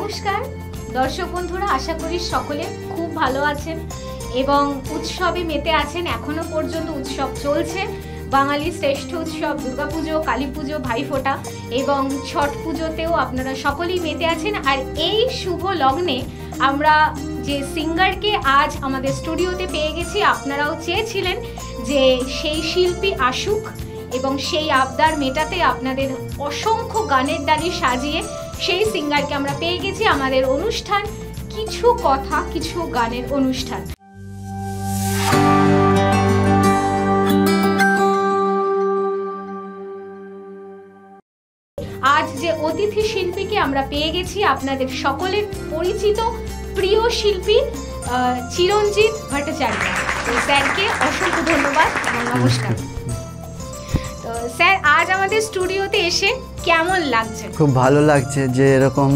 নমস্কার দর্শক বন্ধুরা, আশা করি সকলে খুব ভালো আছেন এবং উৎসবে মেতে আছেন। এখনো পর্যন্ত উৎসব চলছে। বাঙালির শ্রেষ্ঠ উৎসব দুর্গাপুজো, কালী পুজো, ভাইফোঁটা এবং ছট পুজোতেও আপনারা সকলেই মেতে আছেন। আর এই শুভ লগ্নে আমরা যে সিঙ্গারকে আজ আমাদের স্টুডিওতে পেয়ে গেছি, আপনারাও চেয়েছিলেন যে সেই শিল্পী আসুক এবং সেই আবদার মেটাতে আপনাদের অসংখ্য গানের ডালি সাজিয়ে সেই সিঙ্গারকে আমরা পেয়ে গেছি। আমাদের অনুষ্ঠান কিছু কথা কিছু গানের অনুষ্ঠান। আজ যে অতিথি শিল্পীকে আমরা পেয়ে গেছি, আপনাদের সকলের পরিচিত প্রিয় শিল্পী চিরঞ্জিত ভট্টাচার্য। স্যারকে অসংখ্য ধন্যবাদ এবং নমস্কার। তো স্যার, আজ আমাদের স্টুডিওতে এসে কেমন লাগছে? খুব ভালো লাগছে যে এরকম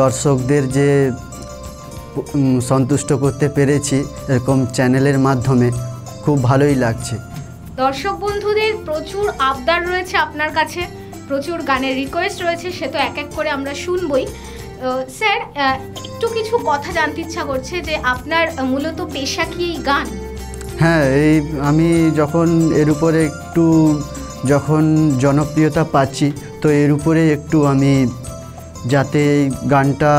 দর্শকদের যে সন্তুষ্ট করতে পেরেছি এরকম চ্যানেলের মাধ্যমে, খুব ভালোই লাগছে। দর্শক বন্ধুদের প্রচুর আবদার রয়েছে আপনার কাছে, প্রচুর গানের রিকোয়েস্ট রয়েছে, সে তো এক এক করে আমরা শুনবই। স্যার, একটু কিছু কথা জানতে ইচ্ছা করছে যে আপনার মূলত পেশা কি এই গান? হ্যাঁ, এই আমি যখন এর উপরে একটু যখন জনপ্রিয়তা পাচ্ছি, তো এর উপরে একটু আমি যাতে এই গানটা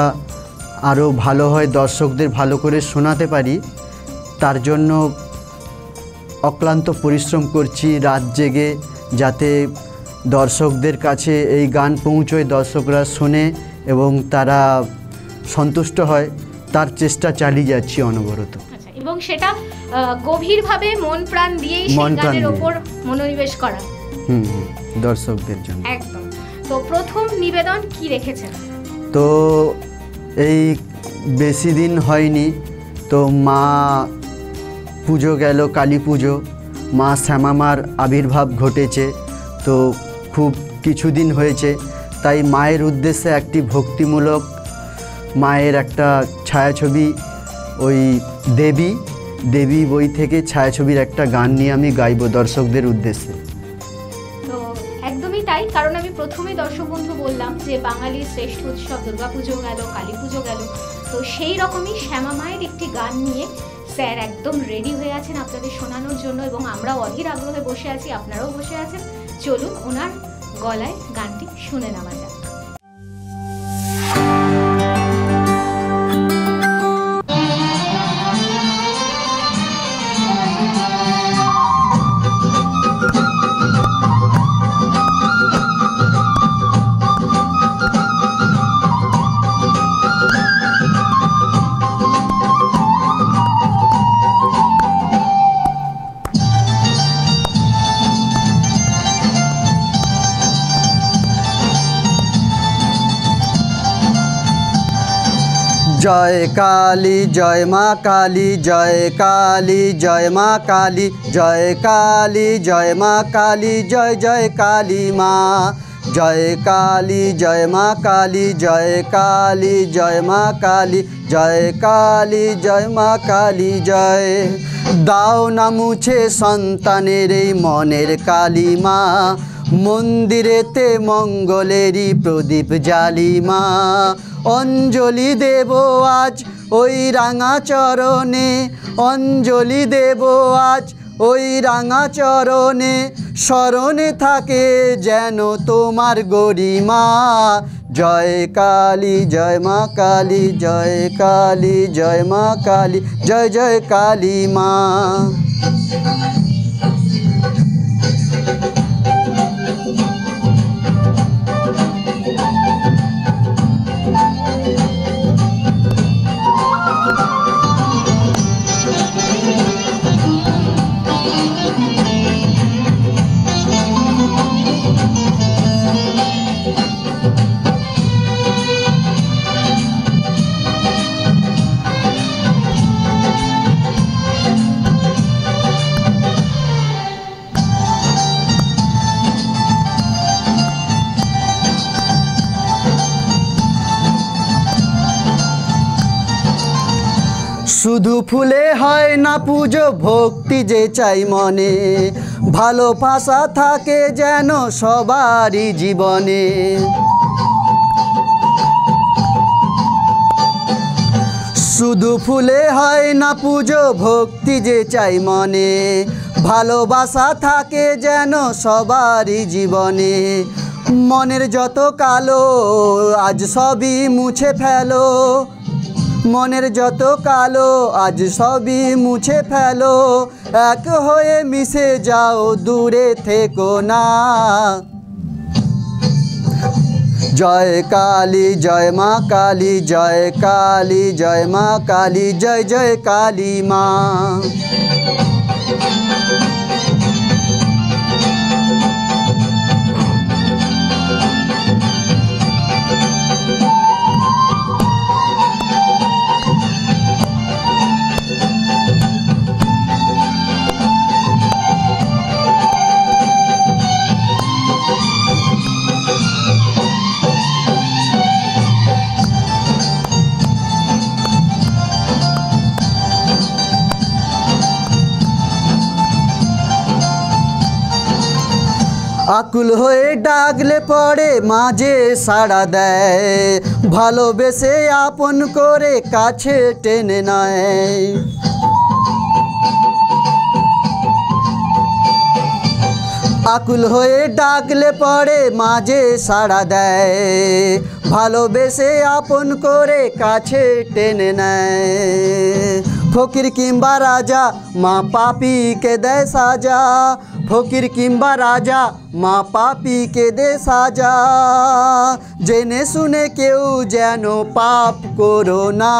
আরও ভালো হয়, দর্শকদের ভালো করে শোনাতে পারি, তার জন্য অক্লান্ত পরিশ্রম করছি রাত জেগে, যাতে দর্শকদের কাছে এই গান পৌঁছয়, দর্শকরা শোনে এবং তারা সন্তুষ্ট হয়, তার চেষ্টা চালিয়ে যাচ্ছি অনবরত। এবং সেটা গভীরভাবে মন প্রাণ দিয়েই সেই গানের উপর মনোনিবেশ করা দর্শকদের জন্য একদম। তো প্রথম নিবেদন কি রেখেছেন? তো এই বেশি দিন হয়নি তো মা পুজো গেল, কালী পুজো, মা শ্যামামার আবির্ভাব ঘটেছে, তো খুব কিছুদিন হয়েছে, তাই মায়ের উদ্দেশ্যে একটি ভক্তিমূলক মায়ের একটা ছায়াছবি, ওই দেবী বই থেকে ছায়াছবির একটা গান নিয়ে আমি গাইব দর্শকদের উদ্দেশ্যে। তো একদমই তাই, কারণ আমি প্রথমেই দর্শক বন্ধু বললাম যে বাঙালির শ্রেষ্ঠ উৎসব দুর্গাপুজো গেল, কালী পুজো গেল, তো সেই রকমই শ্যামা মায়ের একটি গান নিয়ে স্যার একদম রেডি হয়ে আছেন আপনাদের শোনানোর জন্য এবং আমরাও অধীর আগ্রহে বসে আছি, আপনারাও বসে আছেন। চলুন ওনার গলায় গানটি শুনে নেওয়া যাক। জয় কালী, জয় মা কালী, জয় কালী, জয় মা কালী, জয় কালী, জয় মা কালী, জয় জয় কালী মা, জয় কালী, জয় মা কালী, জয় কালী, জয় মা কালী, জয় কালী, জয় মা কালী জয়। দাও না মুছে সন্তানের এই মনের কালী মা, মন্দিরেতে মঙ্গলেরই প্রদীপ জ্বালি মা, অঞ্জলি দেব আজ ওই রাঙা চরণে, অঞ্জলি দেব আজ ওই রাঙা চরণে, স্মরণে থাকে যেন তোমার গরিমা। জয় কালী, জয় মা কালী, জয় কালী, জয় মা কালী, জয় জয় কালী মা। শুধু ফুলে হয় না পুজো, ভক্তি যে চাই মনে, ভালোবাসা থাকে যেন সবারই জীবনে। শুধু ফুলে হয় না পুজো, ভক্তি যে চাই মনে, ভালোবাসা থাকে যেন সবারই জীবনে। মনের যত কালো আজ সবই মুছে ফেলো, মনের যত কালো আজ সবই মুছে ফেলো, এক হয়ে মিশে যাও, দূরে থেকো না। জয় কালী, জয় মা কালী, জয় কালী, জয় মা কালী, জয় জয় কালী মা। আকুল হয়ে ডাকলে পড়ে মাঝে সাড়া দেয়, ভালোবেসে আপন করে কাছে টেনে নেয়। আকুল হয়ে ডাকলে পড়ে মাঝে সাড়া দেয়, ভালোবেসে আপন করে কাছে টেনে নেয়। ফকির কিংবা রাজা মা পাপীকে দেয় সাজা, ফকির কিংবা রাজা মা পাপীকে দে সাজা, জেনে শুনে কেউ যেন পাপ করো না।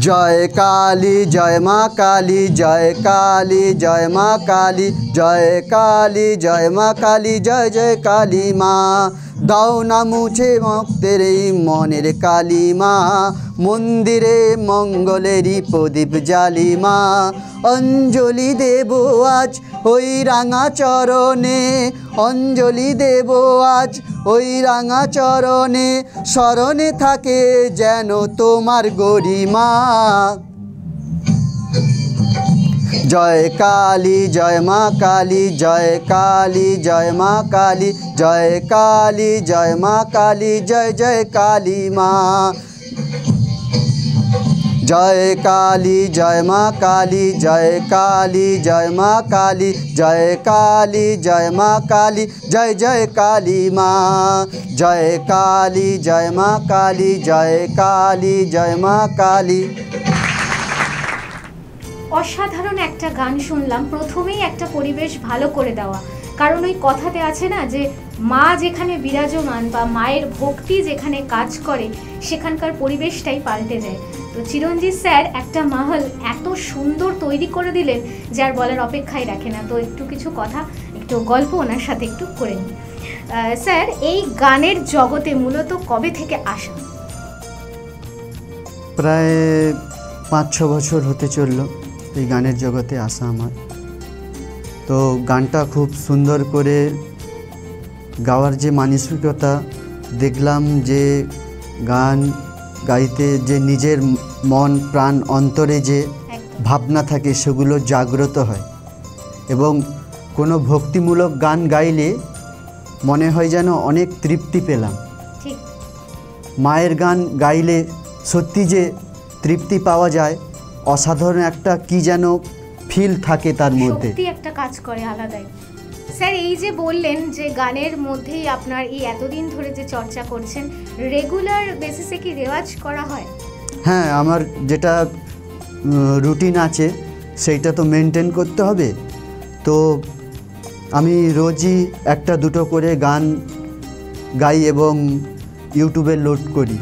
জয় কালী, জয় মা কালী, জয় কালী, জয় মা কালী, জয় কালী, জয় মা কালী, জয় জয় কালী মা। দাও না মুছে ভক্তের এই মনের কালী মা, মন্দিরে মঙ্গলেরই প্রদীপ জ্বালি মা। অঞ্জলি দেব আজ ওই রাঙা চরণে, অঞ্জলি দেব আজ ওই রাঙা চরণে, স্মরণে থাকে যেন তোমার গরিমা। জয় কালী, জয় মা কালী, জয় কালী, জয় মা কালী, জয় কালী, জয় মা কালী, জয় জয় কালী মা। জয় কালী, জয় মা কালী, জয় কালী, জয় মা কালী, জয় কালী, জয় মা কালী, জয় জয় কালী মা। জয় কালী, জয় মা কালী, জয় কালী, জয় মা কালী। অসাধারণ একটা গান শুনলাম, প্রথমেই একটা পরিবেশ ভালো করে দেওয়া। কারণ ওই কথাতে আছে না যে মা যেখানে বিরাজমান বা মায়ের ভক্তি যেখানে কাজ করে সেখানকার পরিবেশটাই পাল্টে যায়। তো চিরঞ্জিত স্যার একটা মহল এত সুন্দর তৈরি করে দিলেন যে আর বলার অপেক্ষাই রাখে না। তো একটু কিছু কথা, একটু গল্প ওনার সাথে একটু করে নিই। স্যার, এই গানের জগতে মূলত কবে থেকে আসা? প্রায় 5-6 বছর হতে চললো এই গানের জগতে আসা আমার। তো গানটা খুব সুন্দর করে গাওয়ার যে মানসিকতা দেখলাম, যে গান গাইতে যে নিজের মন প্রাণ অন্তরে যে ভাবনা থাকে সেগুলো জাগ্রত হয়, এবং কোনো ভক্তিমূলক গান গাইলে মনে হয় যেন অনেক তৃপ্তি পেলাম। মায়ের গান গাইলে সত্যি যে তৃপ্তি পাওয়া যায়, অসাধারণ একটা কি যেন ফিল থাকে তার মধ্যে, সত্যি একটা কাজ করে আলাদাই। স্যার, এই যে বললেন যে গানের মধ্যেই আপনার এই এতদিন ধরে যে চর্চা করছেন, রেগুলার বেসিসে কি রেওয়াজ করা হয়? হ্যাঁ, আমার যেটা রুটিন আছে সেইটা তো মেনটেন করতে হবে। তো আমি রোজই 1-2 করে গান গাই এবং ইউটিউবে লোড করি।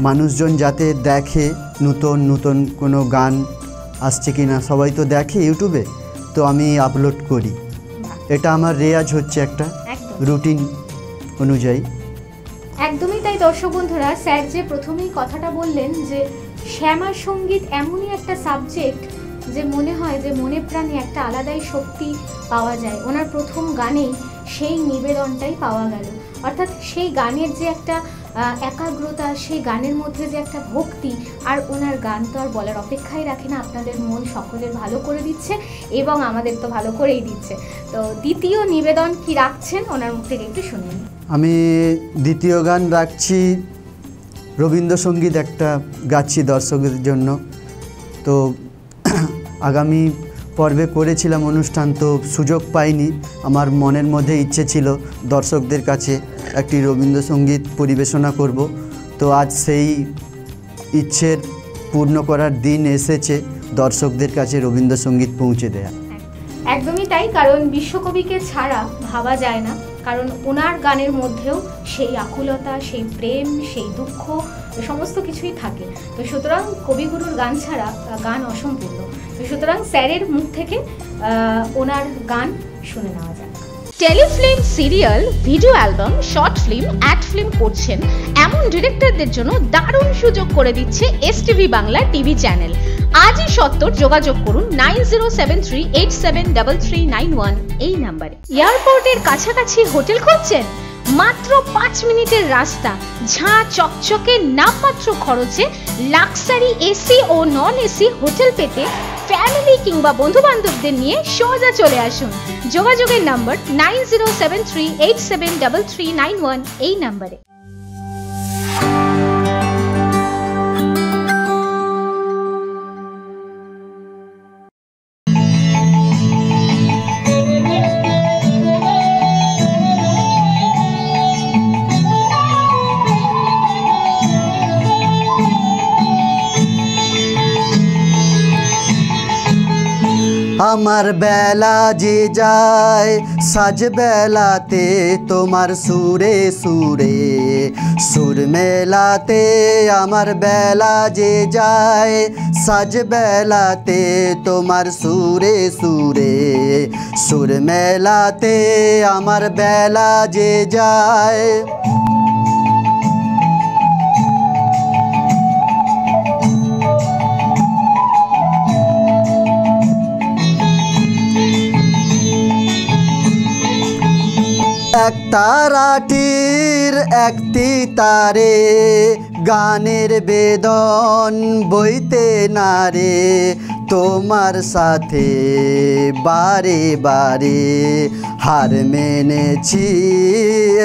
মানুষজন যাতে দেখে নতুন নতুন কোনো গান আসছে কি না, সবাই তো দেখে ইউটিউবে, তো আমি আপলোড করি। এটা আমার রেয়াজ হচ্ছে একটা রুটিন অনুযায়ী। একদমই তাই দর্শক বন্ধুরা, স্যার যে প্রথমেই কথাটা বললেন যে শ্যামা সঙ্গীত এমনই একটা সাবজেক্ট যে মনে হয় যে মনে প্রাণে একটা আলাদাই শক্তি পাওয়া যায়। ওনার প্রথম গানেই সেই নিবেদনটাই পাওয়া গেল, অর্থাৎ সেই গানের যে একটা একাগ্রতা, সেই গানের মধ্যে যে একটা ভক্তি, আর ওনার গান তো আর বলার অপেক্ষাই রাখে না, আপনাদের মন সকলের ভালো করে দিচ্ছে এবং আমাদের তো ভালো করেই দিচ্ছে। তো দ্বিতীয় নিবেদন কি রাখছেন ওনার মুখ থেকে একটু শুনুন। আমি দ্বিতীয় গান রাখছি রবীন্দ্রসঙ্গীত একটা গাচ্ছি দর্শকদের জন্য। তো আগামী পর্বে করেছিলাম অনুষ্ঠান, তো সুযোগ পাইনি। আমার মনের মধ্যে ইচ্ছে ছিল দর্শকদের কাছে একটি রবীন্দ্রসঙ্গীত পরিবেশনা করব। তো আজ সেই ইচ্ছের পূর্ণ করার দিন এসেছে, দর্শকদের কাছে রবীন্দ্রসঙ্গীত পৌঁছে দেয়া। একদমই তাই, কারণ বিশ্বকবিকে ছাড়া ভাবা যায় না, কারণ ওনার গানের মধ্যেও সেই আকুলতা, সেই প্রেম, সেই দুঃখ সমস্ত কিছুই থাকে। তো সুতরাং কবিগুরুর গান ছাড়া গান অসম্পূর্ণ। তো সুতরাং স্যারের মুখ থেকে ওনার গান শুনে নেওয়া যায়। Telefilm, serial, video album, short film, ad film করছেন এমন ডিরেক্টরদের জন্য দারুণ সুযোগ করে দিচ্ছে এসটিভি বাংলা টিভি চ্যানেল। আজই সত্তর যোগাযোগ করুন 9073873391 এই নাম্বারে। এয়ারপোর্টের কাছাকাছি হোটেল খুঁজছেন? মাত্র 5 মিনিটের রাস্তা, ঝাঁ চকচকে নামমাত্র খরচে লাক্সারি এসি ও নন এসি হোটেল পেতে ফ্যামিলি কিংবা বন্ধু বান্ধবদের নিয়ে সোজা চলে আসুন। যোগাযোগের নাম্বার 9073873391 এই নাম্বারে। আমার বেলা যে যায় সাজ বেলাতে তোমার সুরে সুরে, সুর মেলাতে আমার বেলা যে যায় সাজ বেলাতে তোমার সুরে সুরে, সুর মেলাতে আমার বেলা যে যায়। এক তারাটির একটি তারে গানের বেদন বইতে নারে, তোমার সাথে বারে বারে হার মেনেছি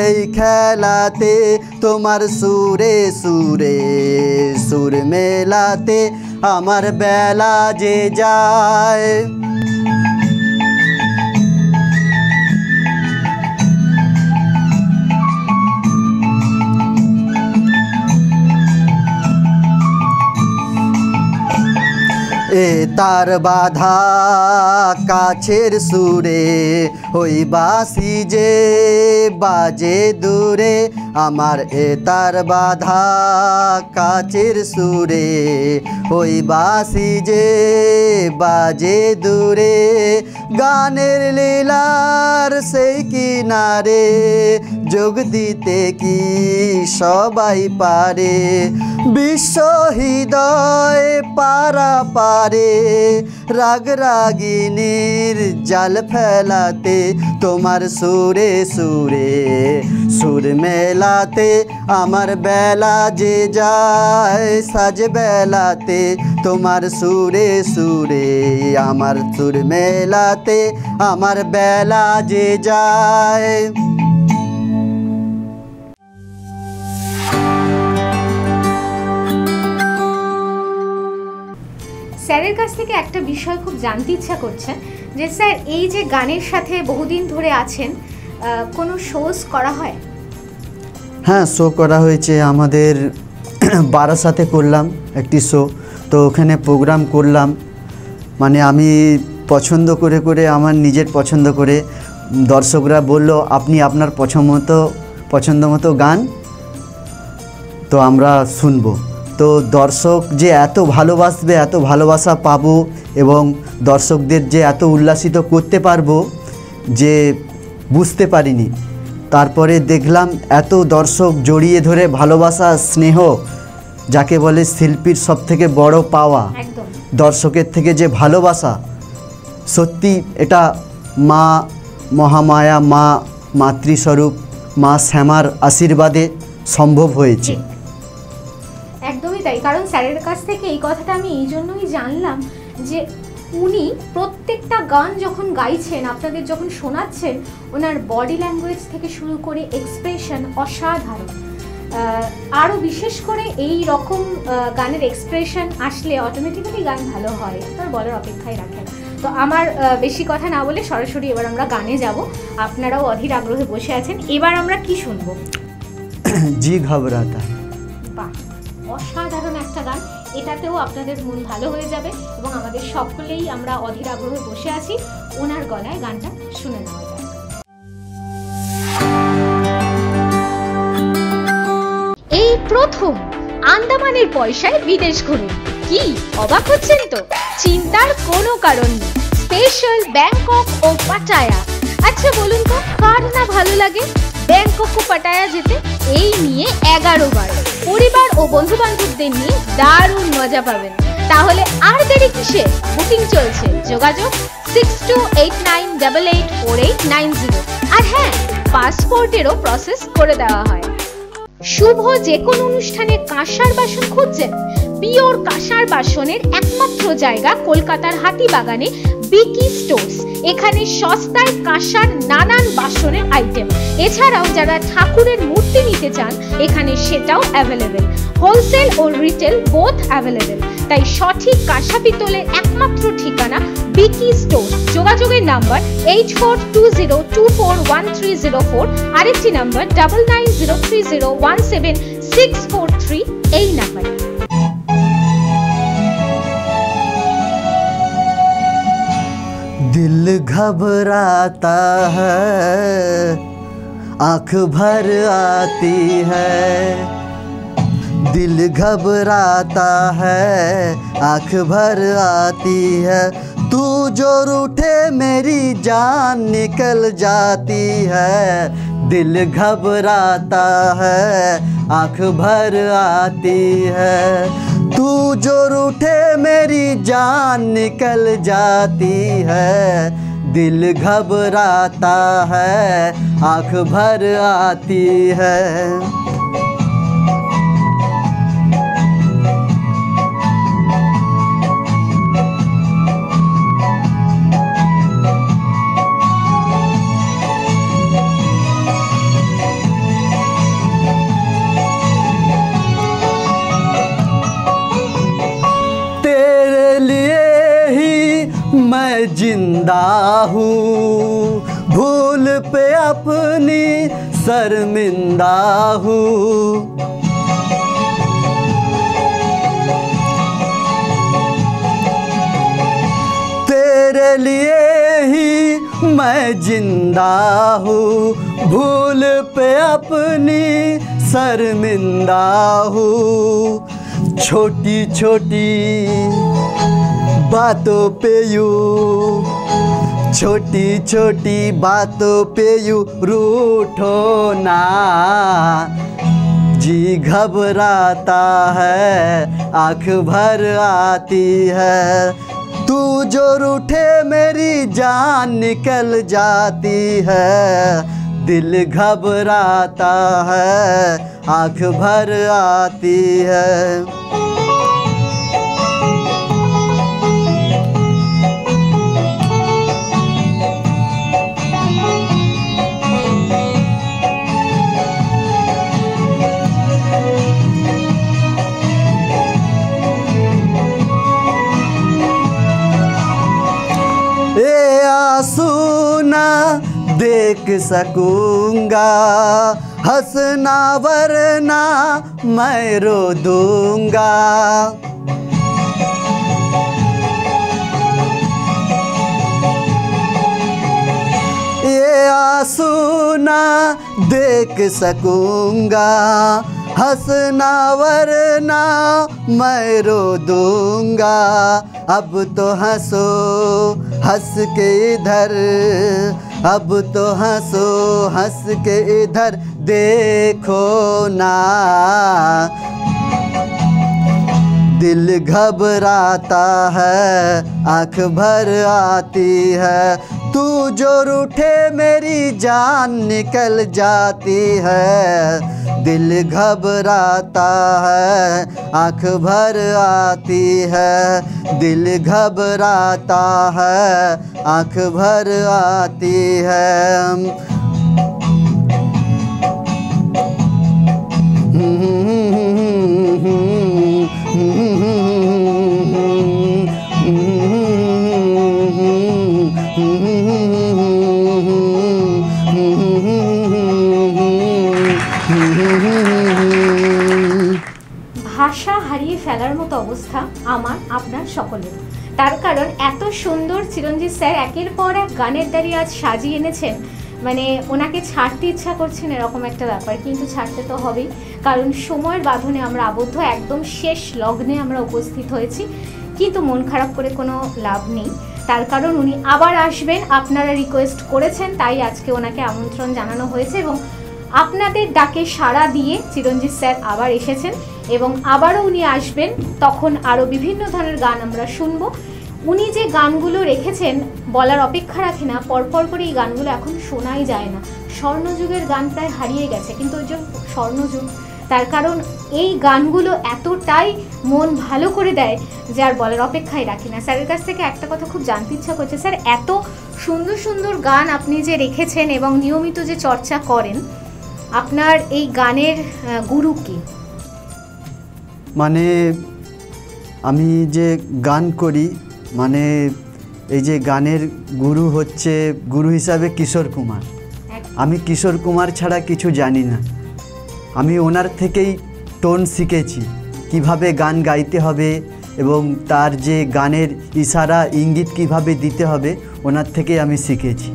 এই খেলাতে, তোমার সুরে সুরে, সুর মেলাতে আমার বেলা যে যায়। এ তার বাধা কাছের সুরে, ওই বাঁশি যে বাজে দূরে, আমার এ তার বাধা কাছের সুরে, ওই বাঁশি যে বাজে দূরে, গানের লীলার সেই কিনারে যোগ দিতে কি সবাই পারে, বিশ্ব হৃদয় পারা পারে রাগ রাগিনীর জাল ফেলাতে, তোমার সুরে সুরে, সুর মেলাতে আমার বেলা যে যায় সাজ বেলাতে, তোমার সুরে সুরে, আমার সুর মেলাতে আমার বেলা যে যায়। স্যারের কাছ থেকে একটা বিষয় খুব জানতে ইচ্ছা করছে যে স্যার এই যে গানের সাথে বহুদিন ধরে আছেন, কোনো শোজ করা হয়? হ্যাঁ, শো করা হয়েছে। আমাদের বারাসাতে করলাম একটি শো, তো ওখানে প্রোগ্রাম করলাম। মানে আমি পছন্দ করে করে আমার নিজের পছন্দ করে দর্শকরা বলল আপনি আপনার পছন্দ মতো গান তো আমরা শুনবো। তো দর্শক যে এত ভালোবাসবে, এত ভালোবাসা পাবো এবং দর্শকদের যে এত উল্লাসিত করতে পারবো যে বুঝতে পারিনি। তারপরে দেখলাম এত দর্শক জড়িয়ে ধরে ভালোবাসা, স্নেহ, যাকে বলে শিল্পীর সবথেকে বড় পাওয়া, দর্শকের থেকে যে ভালোবাসা, সত্যি এটা মা মহামায়া, মা মাতৃস্বরূপ, মা শ্যামার আশীর্বাদে সম্ভব হয়েছে। একদমই তাই, কারণ স্যারের কাছ থেকে এই কথাটা আমি এই জন্যই জানলাম যে উনি প্রত্যেকটা গান যখন গাইছেন, আপনাদের যখন শোনাচ্ছেন, ওনার বডি ল্যাঙ্গুয়েজ থেকে শুরু করে এক্সপ্রেশন অসাধারণ। আরও বিশেষ করে এই রকম গানের এক্সপ্রেশন আসলে অটোমেটিক্যালি গান ভালো হয়, তার বলার অপেক্ষায় রাখে না। তো আমার বেশি কথা না বলে সরাসরি এবার আমরা গানে যাব। আপনারাও অধীর আগ্রহে বসে আছেন। এবার আমরা কি শুনবো? জি ঘবরাতা। বাহ, অসাধারণ একটা গান। এটাতেও আপনাদের মন ভালো হয়ে যাবে এবং আমাদের সকলেই আমরা অধীর আগ্রহে বসে আছি ওনার গলায় গানটা শুনে নেওয়া যায়। এই প্রথম আন্দামানের পয়সায় বিদেশ ঘুরে কি অবাক হচ্ছেন তো? চিন্তার কোনো কারণ নেই। স্পেশাল ব্যাংকক ও পাটায়া। আচ্ছা বলুন তো, কার না ভালো লাগে ব্যাংকক ও পাটায়া যেতে? এই নিয়ে 11 বার পরিবার ও বন্ধু বান্ধবদের নিয়ে দারুণ মজা পাবেন। তাহলে আর দেরি কিসে? বুকিং চলছে, যোগাযোগ 6289884890। আর হ্যাঁ, পাসপোর্টেরও প্রসেস করে দেওয়া হয়। শুভ যে কোনো অনুষ্ঠানে কাঁসার বাসন খুঁজছেন? পিওর কাঁসার বাসনের একমাত্র জায়গা কলকাতার হাতিবাগানে বিকি স্টোরস। এখানে সস্তায় কাঁসার নানান বাসনের আইটেম। এছাড়াও যারা ঠাকুরের মূর্তি নিতে চান এখানে সেটাও অ্যাভেলেবেল। হোলসেল ও রিটেল বোথ অ্যাভেলেবেল। তাই সঠিক কাঁসা পিতলের একমাত্র ঠিকানা বিকি স্টোর। যোগাযোগের নাম্বার 8420241304, আরেকটি নাম্বার 9903017643 এই নাম্বারে। दिल घबराता है, आँख भर आती है। दिल घबराता है, आँख भर आती है। तू जो रूठे मेरी जान निकल जाती है। दिल घबराता है, आँख भर आती है। तू जो रूठे मेरी जान निकल जाती है। दिल घबराता है, आँख भर आती है। मैं जिंदा हूँ, भूल पे अपनी शर्मिंदा हूँ। तेरे लिए ही मैं जिंदा हूँ, भूल पे अपनी शर्मिंदा हूँ। छोटी छोटी बातों पे यूं, छोटी छोटी बातों पे यूं रूठो ना। जी घबराता है, आँख भर आती है। तू जो रूठे मेरी जान निकल जाती है। दिल घबराता है, आँख भर आती है। आंसू ना देख सकूंगा, हंसना वरना मैं रो दूंगा। ये आंसू ना देख सकूंगा, हंसना वरना मैं रो दूंगा। अब तो हंसो हंस के इधर, अब तो हंसो हंस के इधर देखो ना। दिल घबराता है, आँख भर आती है। तू जो रूठे मेरी जान निकल जाती है। दिल घबराता है, आँख भर आती है। दिल घबराता है, आँख भर आती है। ভাষা হারিয়ে ফেলার মতো অবস্থা আমার আপনার সকলের। তার কারণ এত সুন্দর চিরঞ্জিত স্যার একের পর এক গানের দ্বারি আজ সাজিয়ে এনেছেন, মানে ওনাকে ছাড়তে ইচ্ছা করছেন এরকম একটা ব্যাপার, কিন্তু ছাড়তে তো হবেই, কারণ সময়ের বাঁধনে আমরা আবদ্ধ, একদম শেষ লগ্নে আমরা উপস্থিত হয়েছি। কিন্তু মন খারাপ করে কোনো লাভ নেই, তার কারণ উনি আবার আসবেন, আপনারা রিকোয়েস্ট করেছেন, তাই আজকে ওনাকে আমন্ত্রণ জানানো হয়েছে এবং আপনাদের ডাকে সাড়া দিয়ে চিরঞ্জিত স্যার আবার এসেছেন এবং আবারও উনি আসবেন। তখন আরও বিভিন্ন ধরনের গান আমরা শুনবো। উনি যে গানগুলো রেখেছেন বলার অপেক্ষা রাখে না, পরপর করে এই গানগুলো এখন শোনাই যায় না। স্বর্ণযুগের গান প্রায় হারিয়ে গেছে, কিন্তু ওই যে স্বর্ণযুগ, তার কারণ এই গানগুলো এতটাই মন ভালো করে দেয় যে আর বলার অপেক্ষাই রাখে না। স্যারের কাছ থেকে একটা কথা খুব জানতে ইচ্ছা করছে, স্যার এত সুন্দর সুন্দর গান আপনি যে রেখেছেন এবং নিয়মিত যে চর্চা করেন, আপনার এই গানের গুরু কি? মানে আমি যে গান করি, মানে এই যে গানের গুরু হচ্ছে, গুরু হিসাবে কিশোর কুমার। আমি কিশোর কুমার ছাড়া কিছু জানি না। আমি ওনার থেকেই টোন শিখেছি, কিভাবে গান গাইতে হবে এবং তার যে গানের ইশারা ইঙ্গিত কিভাবে দিতে হবে, ওনার থেকেই আমি শিখেছি।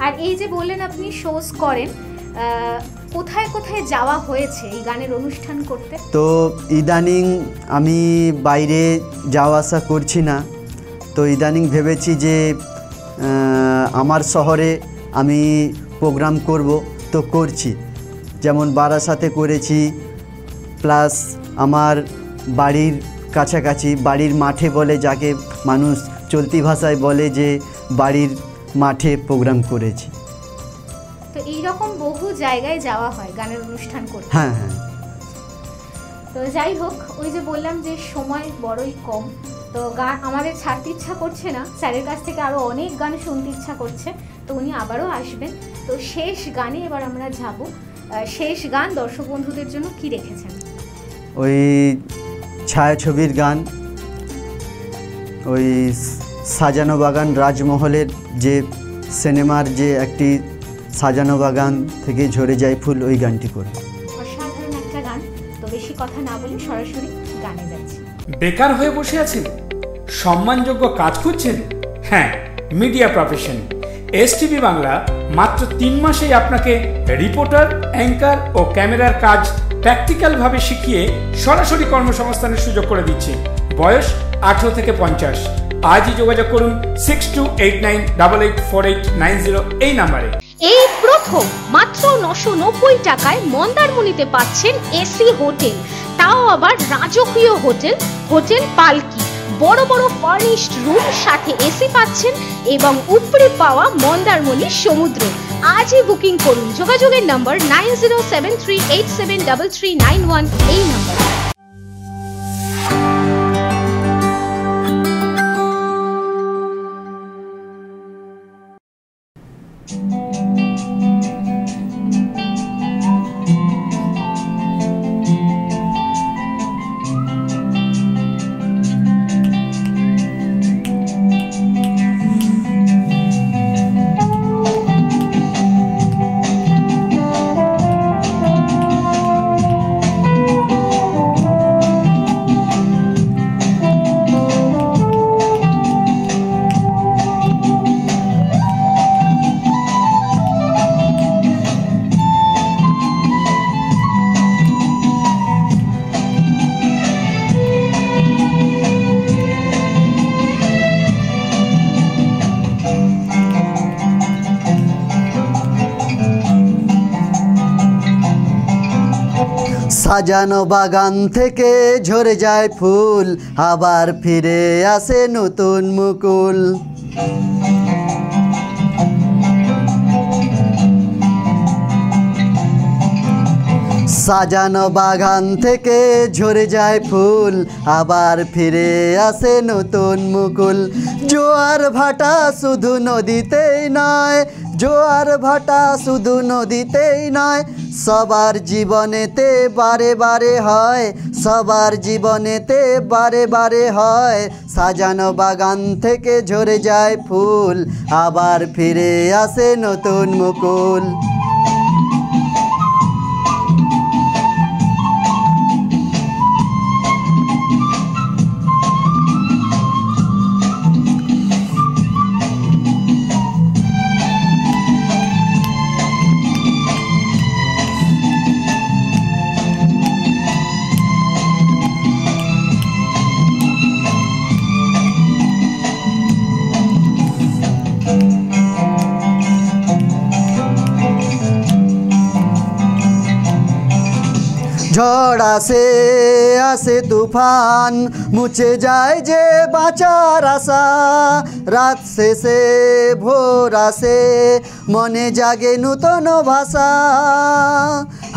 আর এই যে বললেন আপনি শোজ করেন, কোথায় কোথায় যাওয়া হয়েছে এই গানের অনুষ্ঠান করতে? তো ইদানিং আমি বাইরে যাওয়া আসা করছি না, তো ইদানিং ভেবেছি যে আমার শহরে আমি প্রোগ্রাম করব, তো করছি। যেমন বারাসাতে করেছি, প্লাস আমার বাড়ির কাছাকাছি, বাড়ির মাঠে বলে যাকে মানুষ চলতি ভাষায় বলে, যে বাড়ির মাঠে প্রোগ্রাম করেছি। তো এইরকম বহু জায়গায় যাওয়া হয় গানের অনুষ্ঠান করতে? হ্যাঁ হ্যাঁ। তো যাই হোক, ওই যে বললাম যে সময় বড়ই কম, তো গান আমাদের ছাড়তে ইচ্ছা করছে না, স্যারের কাছ থেকে আরও অনেক গান শুনতে ইচ্ছা করছে, তো উনি আবারও আসবেন। তো শেষ গানে এবার আমরা যাব। শেষ গান দর্শক বন্ধুদের জন্য কি রেখেছেন? ওই ছায়াছবির গান, ওই সাজানো বাগান রাজমহলের যে সিনেমার যে একটি সাজানো বাগান থেকে ঝরে যায় ফুল, ওই গানটি করে। অসাধারণ একটা গান। তো বেশি কথা না বলে সরাসরি গানে যাচ্ছি। বেকার হয়ে বসে আছেন, সম্মানযোগ্য কাজ খুঁজছেন? হ্যাঁ, মিডিয়া প্রফেশন এসটিভি বাংলা মাত্র 3 মাসেই আপনাকে রিপোর্টার, অ্যাঙ্কার ও ক্যামেরার কাজ প্র্যাকটিক্যালভাবে শিখিয়ে সরাসরি কর্মসংস্থানের সুযোগ করে দিচ্ছে। বয়স 18 থেকে 50। আজই যোগাযোগ করুন 6289884890 এই নাম্বারে। এই প্রথম মাত্র 990 টাকায় মন্দারমণিতে পাচ্ছেন এসি হোটেল, তাও আবার রাজকীয় হোটেল, হোটেল পালকি। বড় বড় ফার্নিশড রুম, সাথে এসি পাচ্ছেন এবং উপরে পাওয়া মন্দারমণির সমুদ্র। আজই বুকিং করুন। যোগাযোগের নম্বর 9073873391 এই নম্বর। সাজানো বাগান থেকে ঝরে যায় ফুল, আবার ফিরে আসে নতুন মুকুল। সাজানো বাগান থেকে ঝরে যায় ফুল, আবার ফিরে আসে নতুন মুকুল। জোয়ার ভাটা শুধু নদীতেই নয়, জোয়ার ভাটা শুধু নদীতেই নয়, সবার জীবনেতে বারে বারে হয়, সবার জীবনেতে বারে বারে হয়। সাজানো বাগান থেকে ঝরে যায় ফুল, আবার ফিরে আসে নতুন মুকুল। ঝড় আসে আসে তুফান, মুছে যায় যে বাঁচার আশা। রাত শেষে ভোর আসে, মনে জাগে নূতন ভাষা।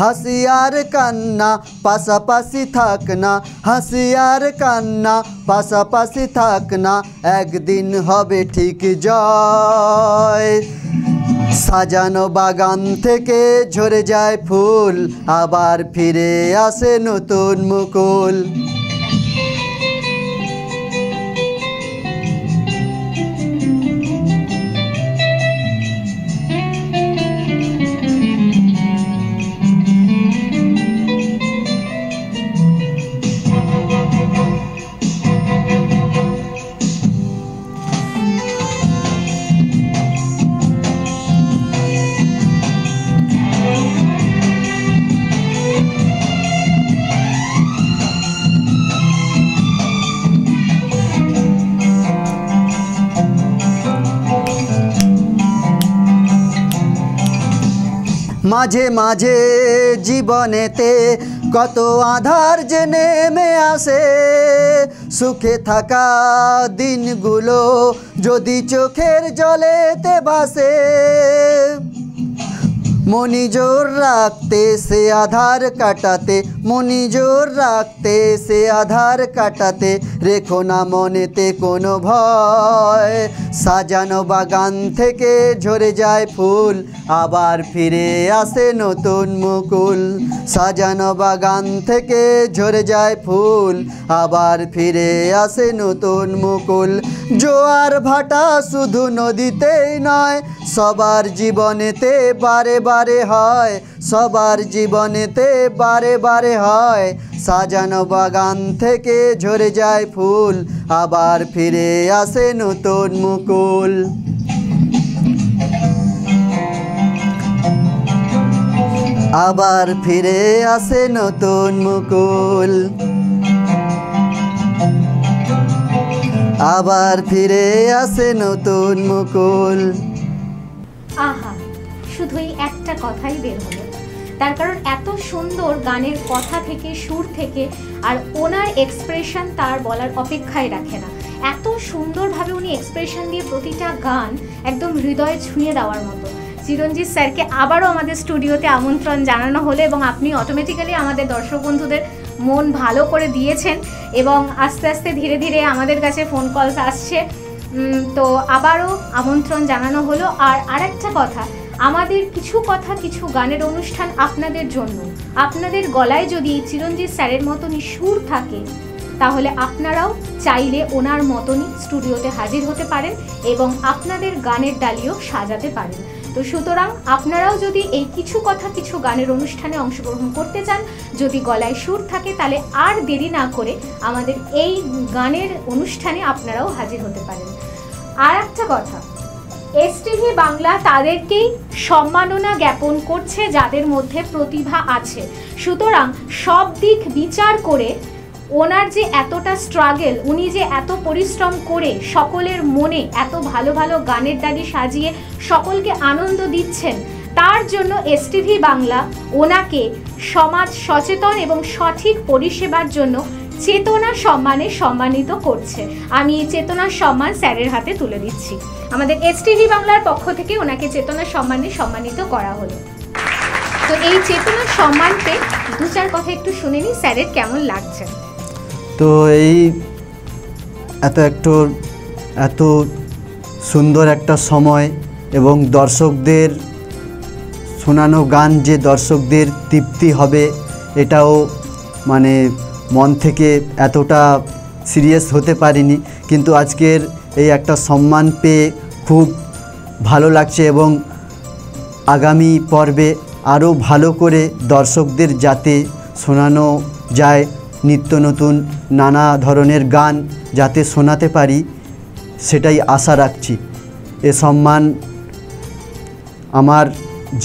হাসি আর কান্না পাশাপাশি থাক না, হাসি আর কান্না পাশাপাশি থাক না, একদিন হবে ঠিক জয়। সাজানো বাগান থেকে ঝরে যায় ফুল, আবার ফিরে আসে নতুন মুকুল। মাঝে মাঝে জীবনেতে কত আধার যে নেমে আসে, সুখে থাকা দিনগুলো যদি চোখের জলেতে ভাসে। মনি জোর রাখতে সে আধার কাটাতে, মনি জোর রাখতে সে আধার কাটাতে, রেখো না মনেতে কোনো ভয়। সাজানো বাগান থেকে ঝরে যায় ফুল, আবার ফিরে আসে নতুন মুকুল। সাজানো বাগান থেকে ঝরে যায় ফুল, আবার ফিরে আসে নতুন মুকুল। জোয়ার ভাটা শুধু নদীতেই নয়, সবার জীবনেতে বারে বারে হয়, সবার জীবনেতে বারে বারে হয়। সাজানো বাগান থেকে ঝরে যায় ফুল, আবার ফিরে আসে নতুন মুকুল। আবার ফিরে আসে নতুন মুকুল, আবার ফিরে আসে নতুন মুকুল। আহা, শুধু এই একটা কথাই বের হলো। তার কারণ এত সুন্দর গানের কথা থেকে, সুর থেকে, আর ওনার এক্সপ্রেশন তার বলার অপেক্ষায় রাখে না। এত সুন্দরভাবে উনি এক্সপ্রেশন দিয়ে প্রতিটা গান একদম হৃদয়ে ছুঁয়ে দেওয়ার মতো। চিরঞ্জিত স্যারকে আবারও আমাদের স্টুডিওতে আমন্ত্রণ জানানো হলো এবং আপনি অটোমেটিক্যালি আমাদের দর্শক বন্ধুদের মন ভালো করে দিয়েছেন এবং আস্তে আস্তে ধীরে ধীরে আমাদের কাছে ফোন কলস আসছে। তো আবারও আমন্ত্রণ জানানো হলো। আর আরেকটা কথা, আমাদের কিছু কথা, কিছু গানের অনুষ্ঠান আপনাদের জন্য। আপনাদের গলায় যদি চিরঞ্জিত স্যারের মতনই সুর থাকে, তাহলে আপনারাও চাইলে ওনার মতনই স্টুডিওতে হাজির হতে পারেন এবং আপনাদের গানের ডালিও সাজাতে পারেন। তো সুতরাং আপনারাও যদি এই কিছু কথা, কিছু গানের অনুষ্ঠানে অংশগ্রহণ করতে চান, যদি গলায় সুর থাকে, তাহলে আর দেরি না করে আমাদের এই গানের অনুষ্ঠানে আপনারাও হাজির হতে পারেন। আর একটা কথা, এসটিভি বাংলা তাদেরকেই সম্মাননা জ্ঞাপন করছে যাদের মধ্যে প্রতিভা আছে। সুতরাং সব দিক বিচার করে ওনার যে এতটা স্ট্রাগল, উনি যে এত পরিশ্রম করে সকলের মনে এত ভালো ভালো গানের ডালি সাজিয়ে সকলকে আনন্দ দিচ্ছেন, তার জন্য এসটিভি বাংলা ওনাকে সমাজ সচেতন এবং সঠিক পরিষেবার জন্য চেতনা সম্মানে সম্মানিত করছে। আমি চেতনার সম্মান স্যারের হাতে তুলে দিচ্ছি। আমাদের এসটিভি বাংলার পক্ষ থেকে ওনাকে চেতনা সম্মানে সম্মানিত করা হলো। তো এই চেতনার সম্মান পেয়ে দু চার কথা একটু শুনে নি স্যারের কেমন লাগছে। তো এই এত সুন্দর একটা সময় এবং দর্শকদের শোনানো গান যে দর্শকদের তৃপ্তি হবে এটাও মানে মন থেকে এতটা সিরিয়াস হতে পারিনি, কিন্তু আজকের এই একটা সম্মান পেয়ে খুব ভালো লাগছে এবং আগামী পর্বে আরও ভালো করে দর্শকদের যাতে শোনানো যায়, নিত্য নতুন নানা ধরনের গান যাতে শোনাতে পারি সেটাই আশা রাখছি। এ সম্মান আমার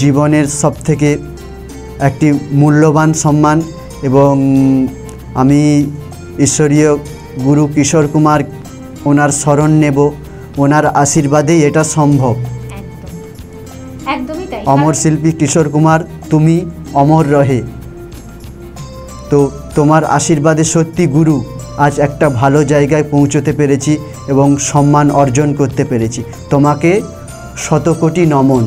জীবনের সবথেকে একটি মূল্যবান সম্মান এবং আমি ঈশ্বরীয় গুরু কিশোর কুমার ওনার শরণ নেব, ওনার আশীর্বাদেই এটা সম্ভব। একদমই তাই। অমর শিল্পী কিশোর কুমার, তুমি অমর রহে। তো তোমার আশীর্বাদে সত্যি গুরু আজ একটা ভালো জায়গায় পৌঁছতে পেরেছি এবং সম্মান অর্জন করতে পেরেছি। তোমাকে শতকোটি নমন।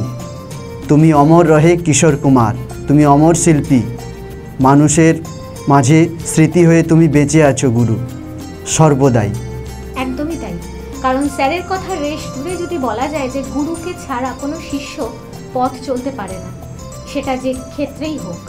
তুমি অমর রহে কিশোর কুমার, তুমি অমর শিল্পী, মানুষের মাঝে স্মৃতি হয়ে তুমি বেঁচে আছো গুরু সর্বদাই। একদমই তাই, কারণ স্যারের কথা রেশ ধরে যদি বলা যায় যে গুরুকে ছাড়া কোনো শিষ্য পথ চলতে পারে না, সেটা যে ক্ষেত্রেই হোক।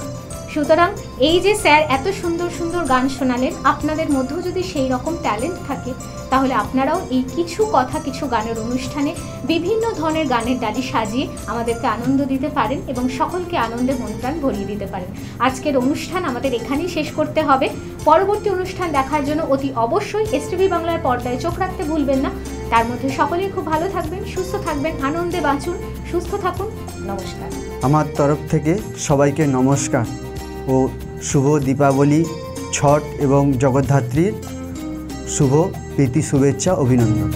সুতরাং এই যে স্যার এত সুন্দর সুন্দর গান শোনালেন, আপনাদের মধ্যেও যদি সেই রকম ট্যালেন্ট থাকে তাহলে আপনারাও এই কিছু কথা কিছু গানের অনুষ্ঠানে বিভিন্ন ধরনের গানের ডালি সাজিয়ে আমাদেরকে আনন্দ দিতে পারেন এবং সকলকে আনন্দে মন প্রাণ ভরিয়ে দিতে পারেন। আজকের অনুষ্ঠান আমাদের এখানেই শেষ করতে হবে। পরবর্তী অনুষ্ঠান দেখার জন্য অতি অবশ্যই এসটিভি বাংলার পর্দায় চোখ রাখতে ভুলবেন না। তার মধ্যে সকলেই খুব ভালো থাকবেন, সুস্থ থাকবেন, আনন্দে বাঁচুন, সুস্থ থাকুন। নমস্কার। আমার তরফ থেকে সবাইকে নমস্কার ও শুভ দীপাবলি, ছট এবং জগদ্ধাত্রীর শুভ প্রীতি, শুভেচ্ছা, অভিনন্দন।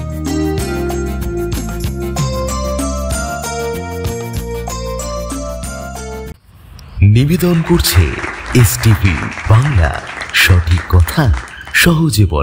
নিবেদন করছে এসটিভি বাংলা, সঠিক কথা সহজে বলা।